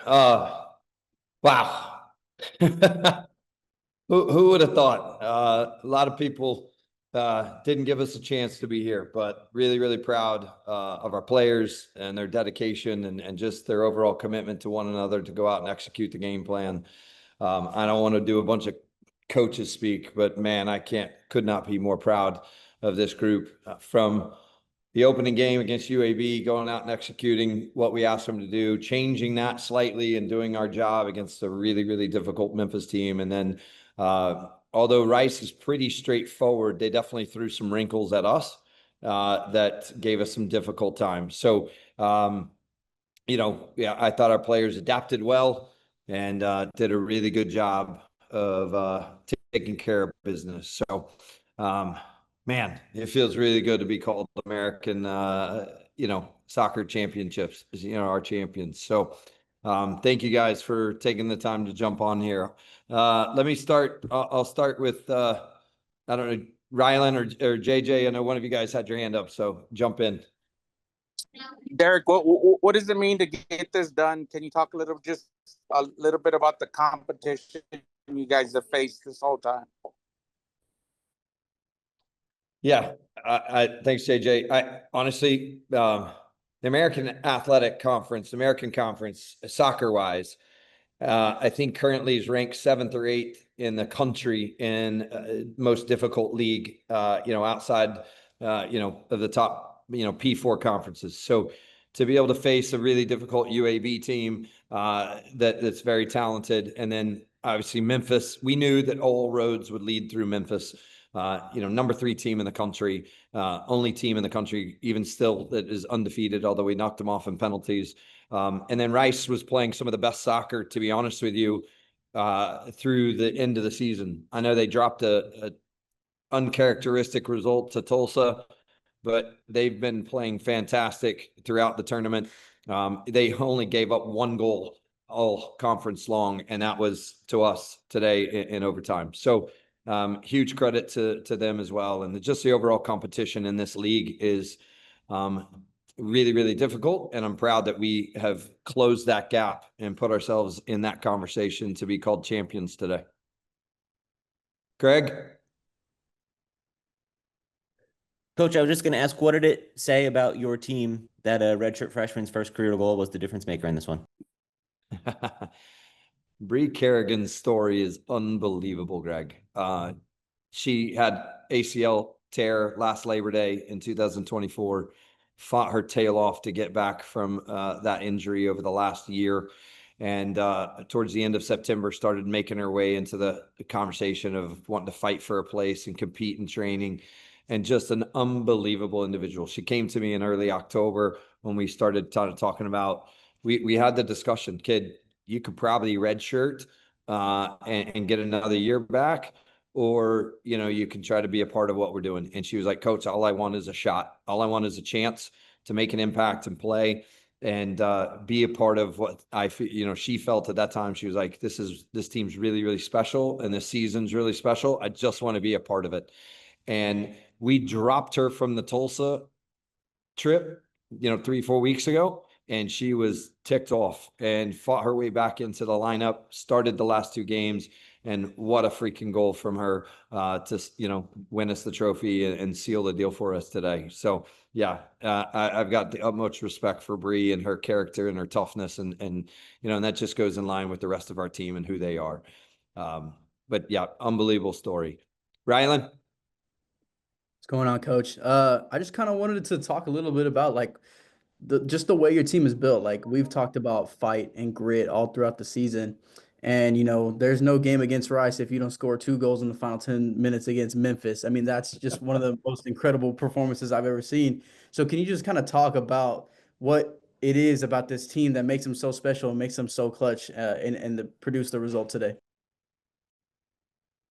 Wow. Who would have thought? A lot of people didn't give us a chance to be here, but really, really proud of our players and their dedication and just their overall commitment to one another to go out and execute the game plan. I don't want to do a bunch of coaches speak, but man, could not be more proud of this group from the opening game against UAB, going out and executing what we asked them to do, changing that slightly and doing our job against a really, really difficult Memphis team. And then, although Rice is pretty straightforward, they definitely threw some wrinkles at us that gave us some difficult times. So, I thought our players adapted well and did a really good job of taking care of business. So, man, it feels really good to be called American, soccer championships, our champions. So, thank you guys for taking the time to jump on here. Let me start. I'll start with, I don't know, Rylan or JJ. I know one of you guys had your hand up, so jump in. Derek, what does it mean to get this done? Can you talk a little bit about the competition you guys have faced this whole time? Yeah, thanks, JJ. I honestly, the American Athletic Conference, American Conference, soccer-wise, I think currently is ranked 7th or 8th in the country in most difficult league, outside, of the top, P4 conferences. So to be able to face a really difficult UAB team that's very talented, and then obviously Memphis, we knew that all roads would lead through Memphis. Number 3 team in the country, only team in the country, even still, that is undefeated, although we knocked them off in penalties. And then Rice was playing some of the best soccer, to be honest with you, through the end of the season. I know they dropped a uncharacteristic result to Tulsa, but they've been playing fantastic throughout the tournament. They only gave up 1 goal all conference long, and that was to us today in overtime. So huge credit to them as well. And just the overall competition in this league is really, really difficult. And I'm proud that we have closed that gap and put ourselves in that conversation to be called champions today. Greg? Coach, I was just going to ask, what did it say about your team that a redshirt freshman's first career goal was the difference maker in this one? Bree Kerrigan's story is unbelievable, Greg. She had ACL tear last Labor Day in 2024, fought her tail off to get back from that injury over the last year. And towards the end of September, started making her way into the conversation of wanting to fight for a place and compete in training. And just an unbelievable individual. She came to me in early October when we started talking about, we had the discussion, kid, you could probably redshirt and get another year back, or, you can try to be a part of what we're doing. And she was like, Coach, all I want is a shot. All I want is a chance to make an impact and play and be a part of what I feel. She felt at that time, she was like, this team's really, really special. And this season's really special. I just want to be a part of it. And we dropped her from the Tulsa trip, 3-4 weeks ago, and she was ticked off and fought her way back into the lineup, started the last 2 games, and what a freaking goal from her to, win us the trophy and seal the deal for us today. So yeah, I've got the utmost respect for Bree and her character and her toughness, and that just goes in line with the rest of our team and who they are. But yeah, unbelievable story. Rylan? What's going on, Coach? I just kind of wanted to talk a little bit about just the way your team is built. Like, we've talked about fight and grit all throughout the season. And, there's no game against Rice if you don't score 2 goals in the final 10 minutes against Memphis. I mean, that's just one of the most incredible performances I've ever seen. So can you just kind of talk about what it is about this team that makes them so special and makes them so clutch and produce the result today?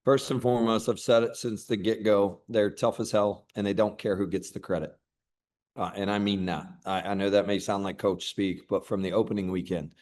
First and foremost, I've said it since the get-go, they're tough as hell, and they don't care who gets the credit. And I mean that. I know that may sound like coach speak, but from the opening weekend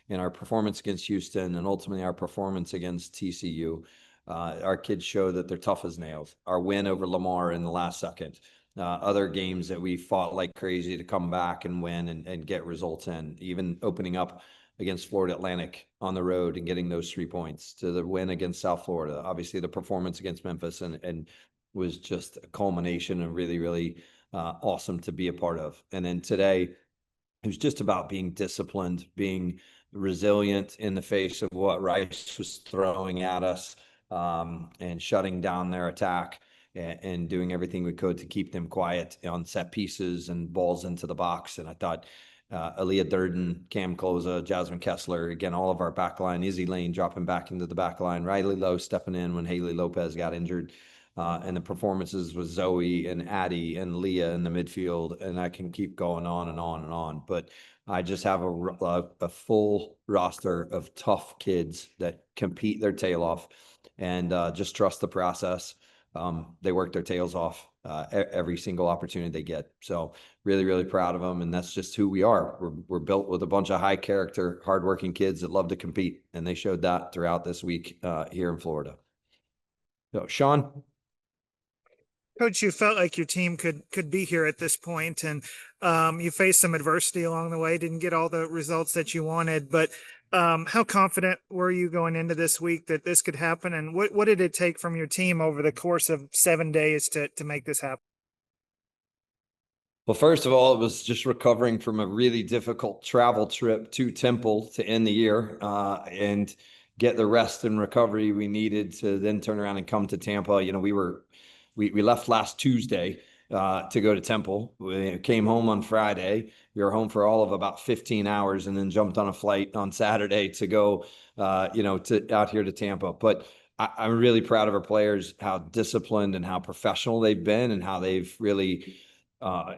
and our performance against Houston and ultimately our performance against TCU, our kids show that they're tough as nails. Our win over Lamar in the last second, other games that we fought like crazy to come back and win and get results in, even opening up against Florida Atlantic on the road and getting those 3 points, to the win against South Florida, obviously the performance against Memphis, and was just a culmination and really, really awesome to be a part of. And then today, it was just about being disciplined, being resilient in the face of what Rice was throwing at us, and shutting down their attack, and doing everything we could to keep them quiet on set pieces and balls into the box. And I thought Aaliyah Durden, Cam Kloza, Jasmine Kessler, again, all of our back line, Izzy Lane dropping back into the back line, Riley Lowe stepping in when Haley Lopez got injured. And the performances with Zoe and Addie and Leah in the midfield, and I can keep going on and on and on. But I just have a full roster of tough kids that compete their tail off, and just trust the process. They work their tails off every single opportunity they get. So really, really proud of them, and that's just who we are. We're built with a bunch of high character, hardworking kids that love to compete, and they showed that throughout this week here in Florida. So, Sean. Coach, you felt like your team could be here at this point, and you faced some adversity along the way, didn't get all the results that you wanted, but how confident were you going into this week that this could happen, and what did it take from your team over the course of 7 days to make this happen? Well, first of all, it was just recovering from a really difficult travel trip to Temple to end the year, and get the rest and recovery we needed to then turn around and come to Tampa. You know, we left last Tuesday to go to Temple. We came home on Friday. We were home for all of about 15 hours, and then jumped on a flight on Saturday to go, to out here to Tampa. But I'm really proud of our players, how disciplined and how professional they've been, and how they've really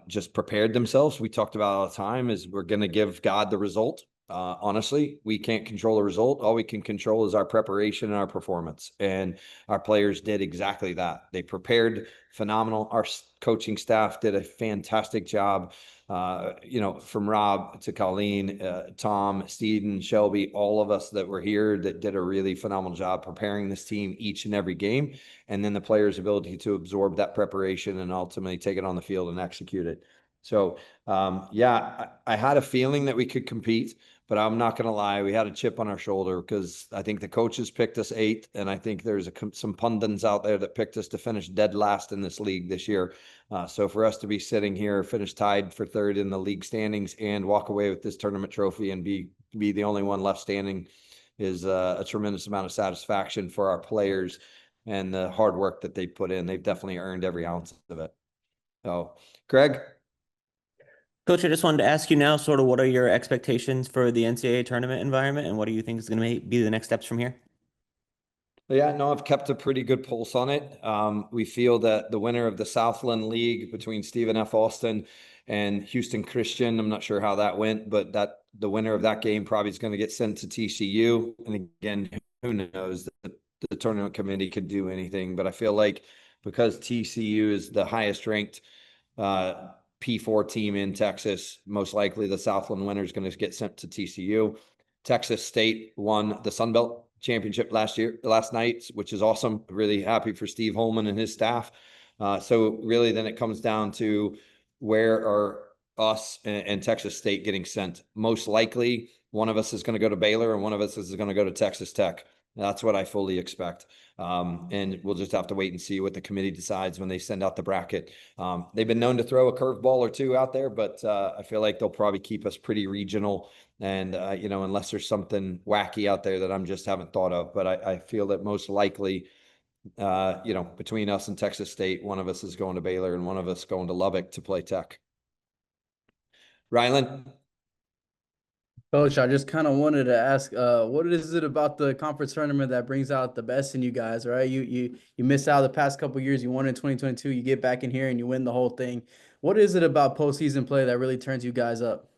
just prepared themselves. We talked about all the time is we're going to give God the result. Honestly, we can't control the result. All we can control is our preparation and our performance. And our players did exactly that. They prepared phenomenal. Our coaching staff did a fantastic job. From Rob to Colleen, Tom, Steven, Shelby, all of us that were here that did a really phenomenal job preparing this team each and every game. And then the players' ability to absorb that preparation and ultimately take it on the field and execute it. So, I had a feeling that we could compete, but I'm not going to lie. We had a chip on our shoulder because I think the coaches picked us 8th, and I think there's some pundits out there that picked us to finish dead last in this league this year. So for us to be sitting here, finish tied for 3rd in the league standings, and walk away with this tournament trophy and be the only one left standing is a tremendous amount of satisfaction for our players and the hard work that they put in. They've definitely earned every ounce of it. So, Greg? Coach, I just wanted to ask you now, sort of, what are your expectations for the NCAA tournament environment, and what do you think is going to be the next steps from here? Yeah, no, I've kept a pretty good pulse on it. We feel that the winner of the Southland League between Stephen F. Austin and Houston Christian, I'm not sure how that went, but that the winner of that game probably is going to get sent to TCU. And again, who knows? The tournament committee could do anything, but I feel like because TCU is the highest ranked P4 team in Texas, most likely the Southland winner is going to get sent to TCU. Texas State won the Sun Belt Championship last night, which is awesome. Really happy for Steve Holman and his staff. So really then it comes down to where are us and Texas State getting sent. Most likely one of us is going to go to Baylor and one of us is going to go to Texas Tech. That's what I fully expect. And we'll just have to wait and see what the committee decides when they send out the bracket. They've been known to throw a curveball or two out there, but I feel like they'll probably keep us pretty regional. And, unless there's something wacky out there that I'm just haven't thought of, but I feel that most likely, between us and Texas State, one of us is going to Baylor and one of us going to Lubbock to play Tech. Rylan? Coach, I just kind of wanted to ask, what is it about the conference tournament that brings out the best in you guys, right? You miss out the past couple of years. You won in 2022. You get back in here and you win the whole thing. What is it about postseason play that really turns you guys up?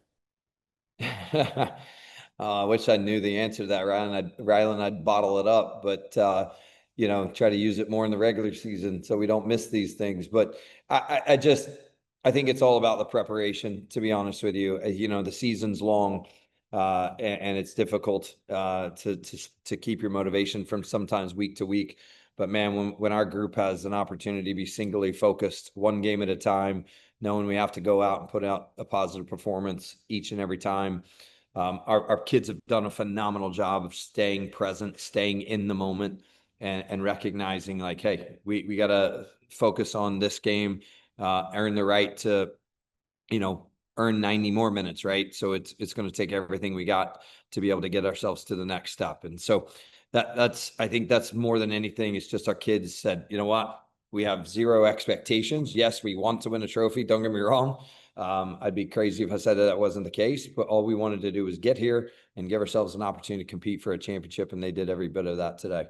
I wish I knew the answer to that, Rylan. I'd bottle it up, but try to use it more in the regular season so we don't miss these things. But I think it's all about the preparation, to be honest with you. The season's long. And it's difficult to keep your motivation from sometimes week to week. But man, when our group has an opportunity to be singly focused, one game at a time, knowing we have to go out and put out a positive performance each and every time, Our kids have done a phenomenal job of staying present, staying in the moment, and recognizing like, hey, we got to focus on this game, earn the right to, earn 90 more minutes, right? So it's going to take everything we got to be able to get ourselves to the next step. And so I think that's more than anything. It's just our kids said, you know what? We have zero expectations. Yes, we want to win a trophy. Don't get me wrong. I'd be crazy if I said that wasn't the case, but all we wanted to do was get here and give ourselves an opportunity to compete for a championship. And they did every bit of that today.